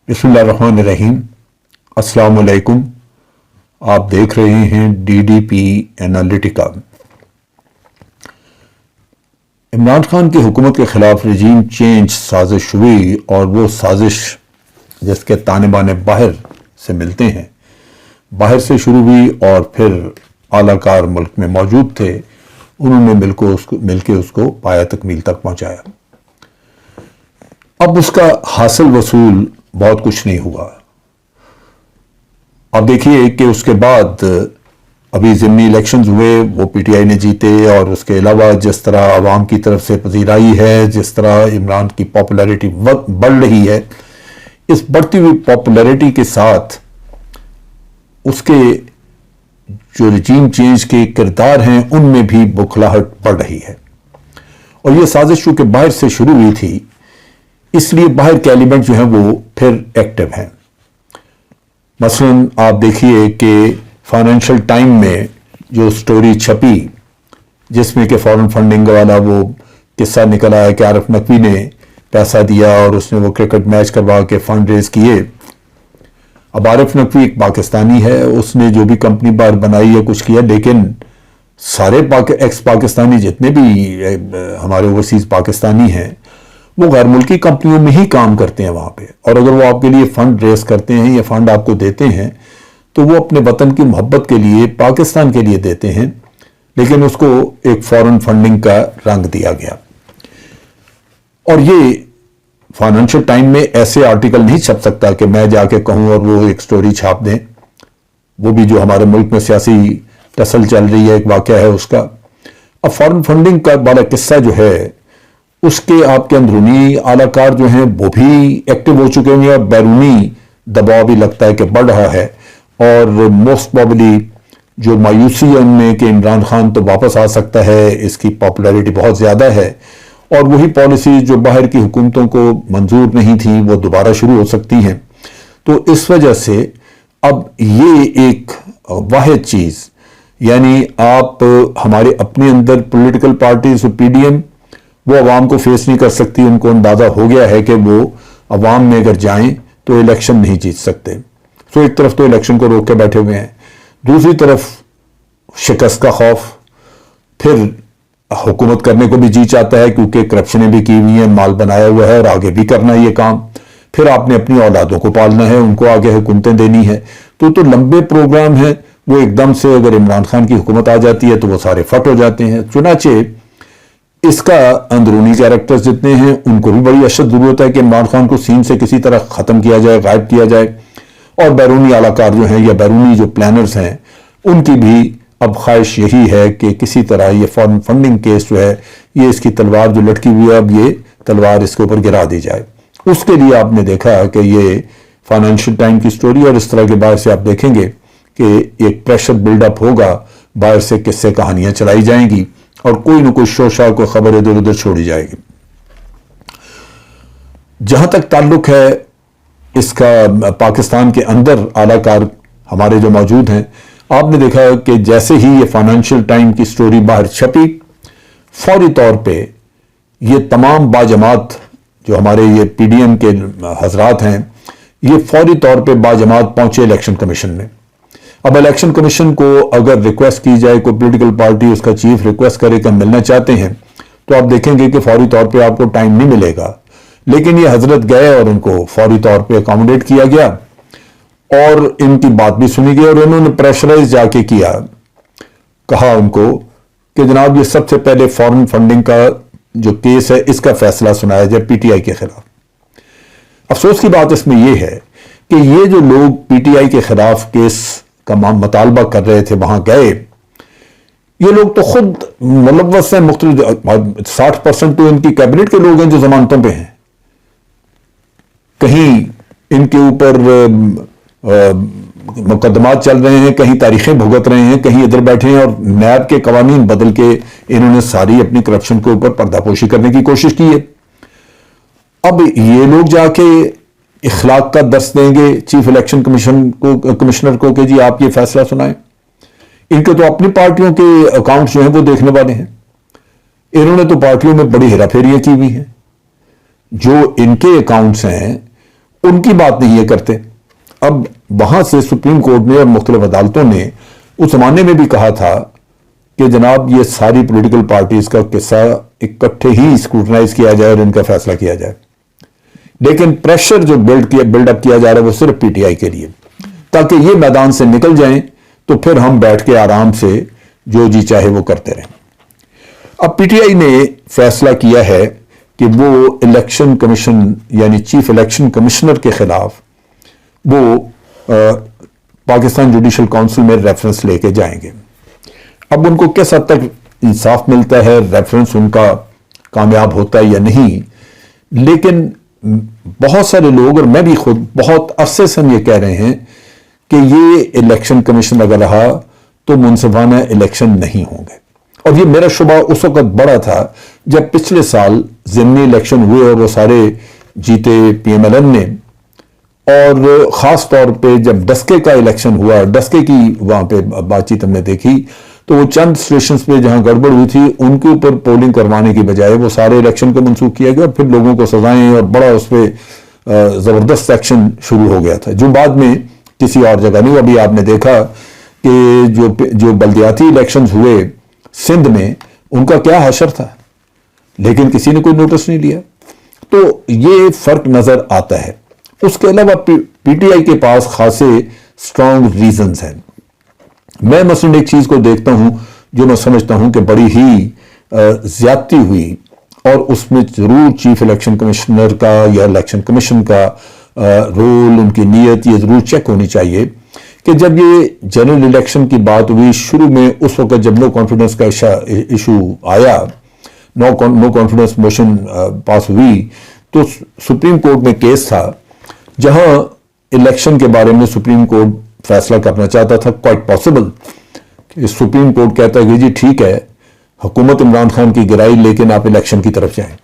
बिस्मिल्लाहिर्रहमानिर्रहीम। अस्सलाम वालेकुम। आप देख रहे हैं DDP एनालिटिका। इमरान खान की हुकूमत के खिलाफ रजीम चेंज साजिश हुई और वो साजिश जिसके ताने बाने बाहर से मिलते हैं, बाहर से शुरू हुई और फिर आलाकार मुल्क में मौजूद थे, उन्होंने मिलके उसको पाया तकमील तक पहुंचाया। अब उसका हासिल वसूल बहुत कुछ नहीं हुआ। अब देखिए कि उसके बाद अभी ज़िमनी इलेक्शंस हुए, वो PTI ने जीते, और उसके अलावा जिस तरह आवाम की तरफ से पजीराई है, जिस तरह इमरान की पॉपुलैरिटी बढ़ रही है, इस बढ़ती हुई पॉपुलैरिटी के साथ उसके जो रजीम चेंज के किरदार हैं उनमें भी बुखलाहट बढ़ रही है। और ये साजिश चूंकि बाहर से शुरू हुई थी, इसलिए बाहर के एलिमेंट जो हैं वो फिर एक्टिव हैं। मसलन आप देखिए कि फाइनेंशियल टाइम में जो स्टोरी छपी जिसमें कि फॉरेन फंडिंग वाला वो किस्सा निकल आया कि आरिफ नकवी ने पैसा दिया और उसने वो क्रिकेट मैच करवा के फंड रेज किए। अब आरिफ नकवी एक पाकिस्तानी है, उसने जो भी कंपनी बाहर बनाई या कुछ किया, लेकिन सारे एक्स पाकिस्तानी जितने भी हमारे ओवरसीज पाकिस्तानी हैं वो गैर मुल्की कंपनियों में ही काम करते हैं वहां पे। और अगर वो आपके लिए फंड रेस करते हैं या फंड आपको देते हैं तो वो अपने वतन की मोहब्बत के लिए, पाकिस्तान के लिए देते हैं, लेकिन उसको एक फॉरेन फंडिंग का रंग दिया गया। और ये फाइनेंशियल टाइम में ऐसे आर्टिकल नहीं छप सकता कि मैं जाके कहूं और वो एक स्टोरी छाप दें। वो भी जो हमारे मुल्क में सियासी टसल चल रही है, एक वाकया है उसका। अब फॉरेन फंडिंग का वाला किस्सा जो है उसके आपके अंदरूनी आलाकार जो हैं वो भी एक्टिव हो चुके हैं, बैरूनी दबाव भी लगता है कि बढ़ रहा है। और मोस्ट प्रोबेबली जो मायूसी है उनमें कि इमरान खान तो वापस आ सकता है, इसकी पॉपुलैरिटी बहुत ज़्यादा है, और वही पॉलिसी जो बाहर की हुकूमतों को मंजूर नहीं थी वो दोबारा शुरू हो सकती हैं। तो इस वजह से अब ये एक वाहिद चीज़, यानी आप हमारे अपने अंदर पॉलिटिकल पार्टीज PDM वो अवाम को फेस नहीं कर सकती। उनको अंदाजा हो गया है कि वो अवाम में अगर जाएं तो इलेक्शन नहीं जीत सकते। तो एक तरफ तो इलेक्शन को रोक के बैठे हुए हैं, दूसरी तरफ शिकस्त का खौफ, फिर हुकूमत करने को भी जी चाहता है क्योंकि करप्शनें भी की हुई हैं, माल बनाया हुआ है और आगे भी करना है ये काम। फिर आपने अपनी औलादों को पालना है, उनको आगे हुकूमतें देनी है। तो लंबे प्रोग्राम है वो। एकदम से अगर इमरान खान की हुकूमत आ जाती है तो वो सारे फट हो जाते हैं। चुनाचे इसका अंदरूनी कैरेक्टर्स जितने हैं उनको भी बड़ी अशद जरूरत है कि इमरान खान को सीन से किसी तरह खत्म किया जाए, गायब किया जाए। और बैरूनी आलाकार जो हैं या बैरूनी जो प्लानर्स हैं उनकी भी अब ख्वाहिश यही है कि किसी तरह ये फॉरेन फंडिंग केस जो है, ये इसकी तलवार जो लटकी हुई है, अब ये तलवार इसके ऊपर गिरा दी जाए। उसके लिए आपने देखा कि ये फाइनेंशियल टाइम की स्टोरी और इस तरह के बाहर से आप देखेंगे कि एक प्रेशर बिल्डअप होगा, बाहर से किस्से कहानियां चलाई जाएंगी और कोई न कोई शोशा को खबर इधर उधर छोड़ी जाएगी। जहां तक ताल्लुक है इसका पाकिस्तान के अंदर आलाकार हमारे जो मौजूद हैं, आपने देखा है कि जैसे ही ये फाइनेंशियल टाइम की स्टोरी बाहर छपी, फौरी तौर पे ये तमाम बाजमात जो हमारे ये PDM के हजरात हैं, ये फौरी तौर पे बाजमात पहुंचे इलेक्शन कमीशन में। अब इलेक्शन कमीशन को अगर रिक्वेस्ट की जाए, कोई पॉलिटिकल पार्टी उसका चीफ रिक्वेस्ट करे कि मिलना चाहते हैं, तो आप देखेंगे कि फौरी तौर पे आपको टाइम नहीं मिलेगा। लेकिन ये हजरत गए और उनको फौरी तौर पे अकोमोडेट किया गया और इनकी बात भी सुनी गई और उन्होंने प्रेशराइज जाके किया, कहा उनको कि जनाब ये सबसे पहले फॉरेन फंडिंग का जो केस है इसका फैसला सुनाया जाए PTI के खिलाफ। अफसोस की बात इसमें यह है कि ये जो लोग PTI के खिलाफ केस का मुतालबा कर रहे थे वहां गए, ये लोग तो खुद मुलव्वस हैं। 60% तो इनकी कैबिनेट के लोग हैं जो जमानतों पे हैं। कहीं इनके ऊपर मुकदमात चल रहे हैं, कहीं तारीखें भुगत रहे हैं, कहीं इधर बैठे हैं और नैब के कवानीन बदल के इन्होंने सारी अपनी करप्शन के ऊपर पर्दापोशी करने की कोशिश की है। अब ये लोग जाके इखलाक का दर्स देंगे चीफ इलेक्शन कमिश्नर को कि जी आप ये फैसला सुनाएं। इनके तो अपनी पार्टियों के अकाउंट्स जो हैं वो देखने वाले हैं। इन्होंने तो पार्टियों में बड़ी हेराफेरियां की हुई हैं। जो इनके अकाउंट्स हैं उनकी बात नहीं ये करते। अब वहां से सुप्रीम कोर्ट ने और मुख्तलिफ अदालतों ने उस जमाने में भी कहा था कि जनाब ये सारी पॉलिटिकल पार्टीज का किस्सा इकट्ठे ही स्क्रूटनाइज किया जाए और इनका फैसला किया जाए, लेकिन प्रेशर जो बिल्डअप किया जा रहा है वो सिर्फ पीटीआई के लिए, ताकि ये मैदान से निकल जाएं तो फिर हम बैठ के आराम से जो जी चाहे वो करते रहें। अब पीटीआई ने फैसला किया है कि वो इलेक्शन कमीशन यानी चीफ इलेक्शन कमिश्नर के खिलाफ वो पाकिस्तान जुडिशल काउंसिल में रेफरेंस लेके जाएंगे। अब उनको किस हद तक इंसाफ मिलता है, रेफरेंस उनका कामयाब होता है या नहीं, लेकिन बहुत सारे लोग और मैं भी खुद बहुत अरसे से हम ये कह रहे हैं कि ये इलेक्शन कमीशन अगर रहा तो मुनसिफाना इलेक्शन नहीं होंगे। और ये मेरा शुबा उस वक्त बड़ा था जब पिछले साल ज़िमनी इलेक्शन हुए और वो सारे जीते पीएमएलएन ने, और ख़ास तौर पे जब डस्के का इलेक्शन हुआ, डस्के की वहाँ पे बातचीत हमने देखी, तो वो चंद स्टेशंस पे जहाँ गड़बड़ हुई थी उनके ऊपर पोलिंग करवाने की बजाय वो सारे इलेक्शन को मनसूख किया गया, फिर लोगों को सजाएं और बड़ा उस पर ज़बरदस्त एक्शन शुरू हो गया था जो बाद में किसी और जगह नहीं। अभी आपने देखा कि जो बल्दियाती इलेक्शंस हुए सिंध में उनका क्या हशर था, लेकिन किसी ने कोई नोटिस नहीं लिया। तो ये फर्क नजर आता है। उसके अलावा पीटीआई के पास खासे स्ट्रॉन्ग रीजंस हैं। मैं मसलन एक चीज को देखता हूं जो मैं समझता हूं कि बड़ी ही ज्यादती हुई, और उसमें जरूर चीफ इलेक्शन कमिश्नर का या इलेक्शन कमीशन का रोल, उनकी नीयत ये जरूर चेक होनी चाहिए कि जब ये जनरल इलेक्शन की बात हुई शुरू में, उस वक्त जब नो कॉन्फिडेंस का इशू आया, नो कॉन्फिडेंस मोशन पास हुई, तो सुप्रीम कोर्ट में केस था जहां इलेक्शन के बारे में सुप्रीम कोर्ट फैसला करना चाहता था। क्वाइट पॉसिबल सुप्रीम कोर्ट कहता है कि जी ठीक है, हुकूमत इमरान खान की गिराई, लेकिन आप इलेक्शन की तरफ जाएं,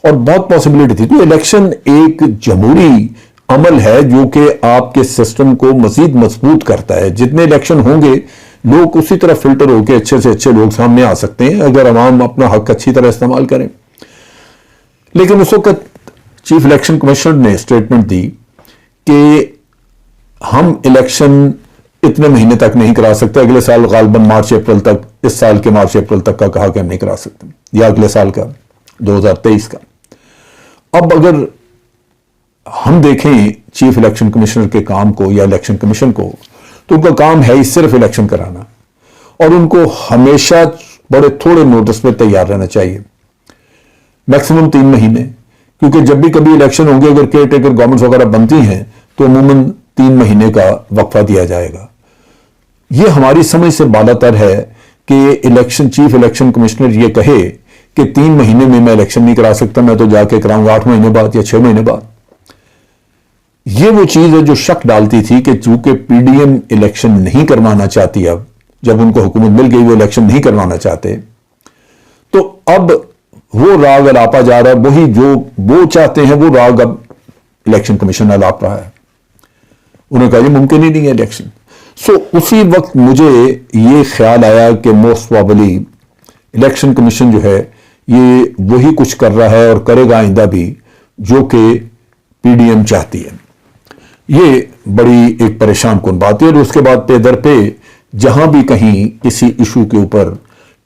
और बहुत पॉसिबिलिटी थी। तो इलेक्शन एक जमहूरी अमल है जो कि आपके सिस्टम को मजीद मजबूत करता है। जितने इलेक्शन होंगे लोग उसी तरह फिल्टर होकर अच्छे से अच्छे लोग सामने आ सकते हैं अगर अवाम अपना हक अच्छी तरह इस्तेमाल करें। लेकिन उस वक्त चीफ इलेक्शन कमिश्नर ने स्टेटमेंट दी कि हम इलेक्शन इतने महीने तक नहीं करा सकते, अगले साल गालबन मार्च अप्रैल तक, इस साल के मार्च अप्रैल तक का कहा कि हम नहीं करा सकते, या अगले साल का 2023 का। अब अगर हम देखें चीफ इलेक्शन कमिश्नर के काम को या इलेक्शन कमीशन को, तो उनका काम है ही सिर्फ इलेक्शन कराना, और उनको हमेशा बड़े थोड़े नोटिस पे तैयार रहना चाहिए, मैक्सिमम 3 महीने, क्योंकि जब भी कभी इलेक्शन होंगे अगर केयर टेकर गवर्नमेंट्स वगैरह बनती हैं तो अमूमन 3 महीने का वक्फा दिया जाएगा। यह हमारी समझ से बालातर है कि चीफ इलेक्शन कमिश्नर ये कहे कि 3 महीने में मैं इलेक्शन नहीं करा सकता, मैं तो जाके कराऊंगा 8 महीने बाद या 6 महीने बाद। यह वो चीज है जो शक डालती थी कि चूंकि पीडीएम इलेक्शन नहीं करवाना चाहती, अब जब उनको हुकूमत मिल गई वो इलेक्शन नहीं करवाना चाहते, तो अब वो राग अलापा जा रहा है, वही जो वो चाहते हैं वो राग अब इलेक्शन कमीशन अलाप रहा है। उन्होंने कहा ये मुमकिन ही नहीं है इलेक्शन। सो उसी वक्त मुझे ये ख्याल आया कि मोस्ट प्रोबेबली इलेक्शन कमीशन जो है ये वही कुछ कर रहा है और करेगा आइंदा भी जो कि पीडीएम चाहती है। ये बड़ी एक परेशान कुन बात है। और उसके बाद पे दर पे जहां भी कहीं किसी इशू के ऊपर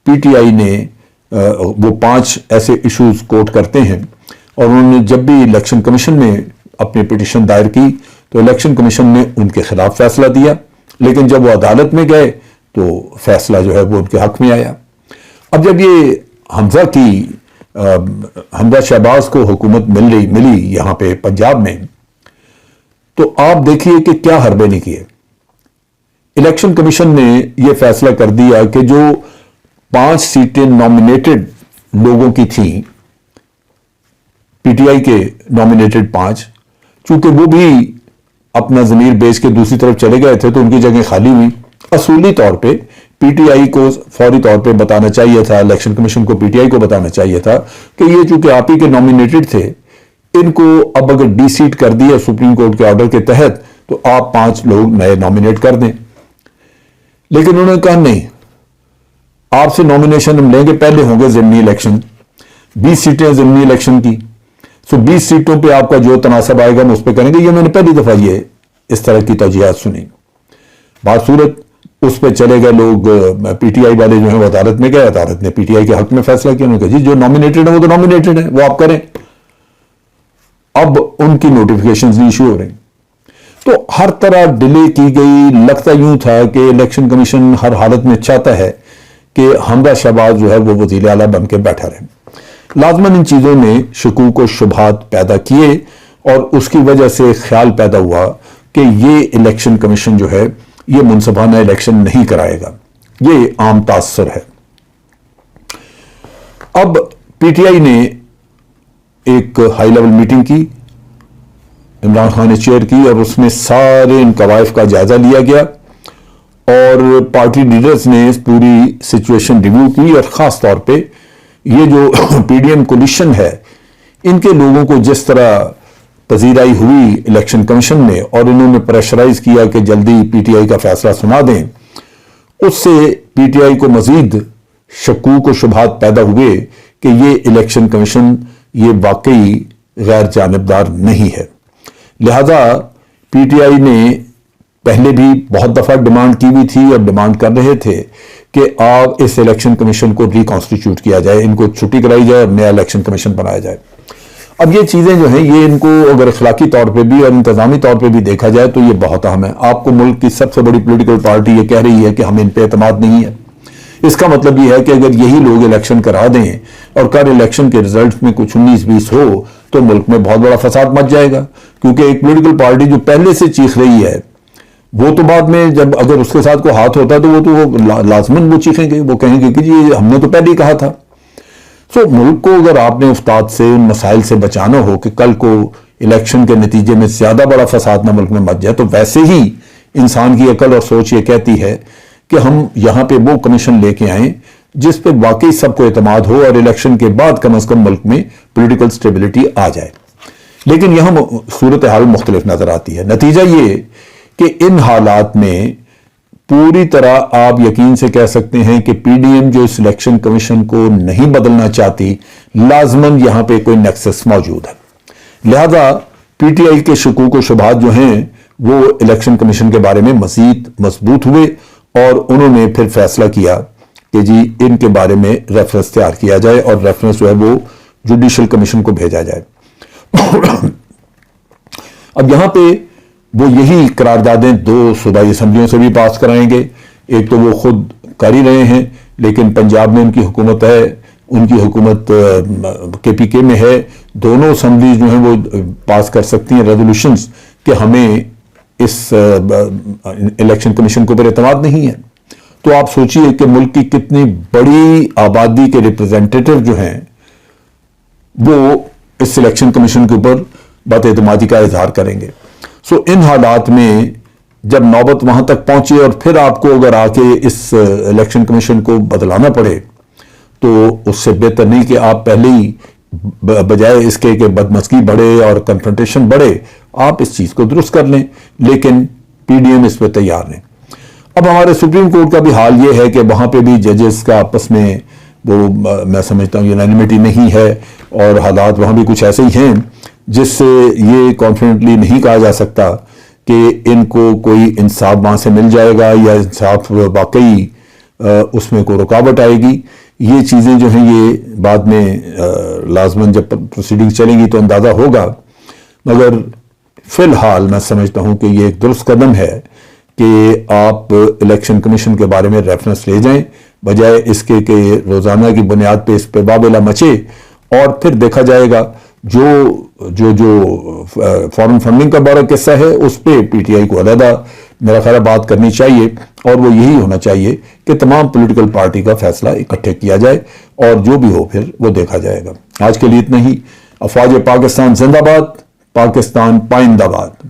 पीटीआई ने वो 5 ऐसे इश्यूज कोट करते हैं, और उन्होंने जब भी इलेक्शन कमीशन में अपनी पिटीशन दायर की तो इलेक्शन कमीशन ने उनके खिलाफ फैसला दिया, लेकिन जब वो अदालत में गए तो फैसला जो है वो उनके हक में आया। अब जब ये हमजा शहबाज को हुकूमत मिली यहां पे पंजाब में, तो आप देखिए कि क्या हरबे नहीं किए। इलेक्शन कमीशन ने यह फैसला कर दिया कि जो 5 सीटें नॉमिनेटेड लोगों की थी, पीटीआई के नॉमिनेटेड 5, चूंकि वो भी अपना जमीर बेच के दूसरी तरफ चले गए थे तो उनकी जगह खाली हुई। असूली तौर पे पीटीआई को फौरी तौर पे बताना चाहिए था, इलेक्शन कमीशन को पीटीआई को बताना चाहिए था कि ये चूंकि आप ही के नॉमिनेटेड थे, इनको अब अगर डी सीट कर दिया सुप्रीम कोर्ट के ऑर्डर के तहत तो आप 5 लोग नए नॉमिनेट कर दें। लेकिन उन्होंने कहा नहीं, आपसे नॉमिनेशन हम लेंगे, पहले होंगे ज़िमनी इलेक्शन, 20 सीटें ज़िमनी इलेक्शन की, सो 20 सीटों पे आपका जो तनासब आएगा हम उस पर करेंगे। ये मैंने पहली दफा ये इस तरह की तौजीहात सुनी। बासूरत उस पर चले गए लोग, पीटीआई वाले जो है वो अदालत में गए, अदालत ने पीटीआई के हक में फैसला किया। उन्होंने कहा जी जो नॉमिनेटेड है वो तो नॉमिनेटेड है, वो आप करें। अब उनकी नोटिफिकेशन इशू हो रही, तो हर तरह डिले की गई। लगता यूं था कि इलेक्शन कमीशन हर हालत में चाहता है कि हमदा शहबाज जो है वो वज़ीर आला बन के बैठा रहे। लाजमन इन चीज़ों ने शकूक व शुबहात पैदा किए और उसकी वजह से ख्याल पैदा हुआ कि ये इलेक्शन कमीशन जो है ये मुनसफाना इलेक्शन नहीं कराएगा। ये आम तासर है। अब पीटीआई ने एक हाई लेवल मीटिंग की, इमरान खान ने चेयर की, और उसमें सारे इन कवायफ का जायजा लिया गया और पार्टी लीडर्स ने इस पूरी सिचुएशन रिव्यू की। और खास तौर पे ये जो पीडीएम कोलिशन है, इनके लोगों को जिस तरह पजीराई हुई इलेक्शन कमीशन में और इन्होंने प्रेशराइज किया कि जल्दी पीटीआई का फैसला सुना दें, उससे पीटीआई को मजीद शकूक व शुबहात पैदा हुए कि ये इलेक्शन कमीशन ये वाकई गैर जानिबदार नहीं है। लिहाजा पीटीआई ने पहले भी बहुत दफा डिमांड की हुई थी और डिमांड कर रहे थे कि आप इस इलेक्शन कमीशन को रिकॉन्स्टिट्यूट किया जाए, इनको छुट्टी कराई जाए और नया इलेक्शन कमीशन बनाया जाए। अब ये चीजें जो हैं ये इनको अगर अखलाकी तौर पे भी और इंतजामी तौर पे भी देखा जाए तो ये बहुत अहम है। आपको मुल्क की सबसे बड़ी पॉलिटिकल पार्टी ये कह रही है कि हमें इन पे एतमाद नहीं है। इसका मतलब ये है कि अगर यही लोग इलेक्शन करा दें और कल इलेक्शन के रिजल्ट में कुछ 19-20 हो तो मुल्क में बहुत बड़ा फसाद मच जाएगा। क्योंकि एक पॉलिटिकल पार्टी जो पहले से चीख रही है वो तो बाद में जब अगर उसके साथ कोई हाथ होता तो वो लाजमन वो चीखेंगे, वो कहेंगे कि जी हमने तो पहले ही कहा था। सो मुल्क को अगर आपने उस्ताद से मसाइल से बचाना हो कि कल को इलेक्शन के नतीजे में ज्यादा बड़ा फसाद ना मुल्क में मच जाए, तो वैसे ही इंसान की अकल और सोच ये कहती है कि हम यहां पे वो कमीशन लेके आए जिस पे वाकई सबको एतमाद हो और इलेक्शन के बाद कम से कम मुल्क में पॉलिटिकल स्टेबिलिटी आ जाए। लेकिन यहां सूरत हाल मुख्तलिफ नजर आती है। नतीजा ये कि इन हालात में पूरी तरह आप यकीन से कह सकते हैं कि पीडीएम जो इस इलेक्शन कमीशन को नहीं बदलना चाहती, लाजमन यहां पे कोई नेक्सस मौजूद है। लिहाजा पीटीआई के शकूक व शुबहात जो हैं वो इलेक्शन कमीशन के बारे में मजीद मजबूत हुए और उन्होंने फिर फैसला किया कि जी इनके बारे में रेफरेंस तैयार किया जाए और रेफरेंस जो है वो जुडिशल कमीशन को भेजा जाए। अब यहां पे वो यही करारदादें दो सूबाई असम्बलियों से भी पास कराएंगे। एक तो वो खुद कर ही रहे हैं, लेकिन पंजाब में उनकी हुकूमत है, उनकी हुकूमत केपीके में है। दोनों असम्बलीज जो हैं वो पास कर सकती हैं रेजोल्यूशंस कि हमें इस इलेक्शन कमीशन के ऊपर एतमाद नहीं है। तो आप सोचिए कि मुल्क की कितनी बड़ी आबादी के रिप्रेजेंटेटिव जो हैं वो इस सिलेक्शन कमीशन के ऊपर बदएतमादी का इजहार करेंगे। सो इन हालात में जब नौबत वहां तक पहुंचे और फिर आपको अगर आके इस इलेक्शन कमीशन को बदलाना पड़े तो उससे बेहतर नहीं कि आप पहले ही बजाय इसके कि बदमज़गी बढ़े और कन्फ्रंटेशन बढ़े आप इस चीज को दुरुस्त कर लें। लेकिन पीडीएम इस पर तैयार नहीं। अब हमारे सुप्रीम कोर्ट का भी हाल ये है कि वहां पे भी जजेस का आपस में वो मैं समझता हूँ यूनानिमिटी नहीं है और हालात वहां भी कुछ ऐसे ही हैं जिससे ये कॉन्फिडेंटली नहीं कहा जा सकता कि इनको कोई इंसाफ वहां से मिल जाएगा या इंसाफ वाकई उसमें कोई रुकावट आएगी। ये चीज़ें जो हैं ये बाद में लाजमन जब प्रोसीडिंग चलेंगी तो अंदाज़ा होगा। मगर फिलहाल मैं समझता हूं कि ये एक दुरुस्त कदम है कि आप इलेक्शन कमीशन के बारे में रेफरेंस ले जाएं बजाय इसके कि रोज़ाना की बुनियाद पे इस पे बाबेला मचे और फिर देखा जाएगा। जो फॉरेन फंडिंग का बड़ा किस्सा है उस पे पीटीआई को अलहदा मेरा ख्याल बात करनी चाहिए और वो यही होना चाहिए कि तमाम पॉलिटिकल पार्टी का फैसला इकट्ठे किया जाए और जो भी हो फिर वो देखा जाएगा। आज के लिए इतना ही। अफवाज पाकिस्तान जिंदाबाद, पाकिस्तान पाइंदाबाद।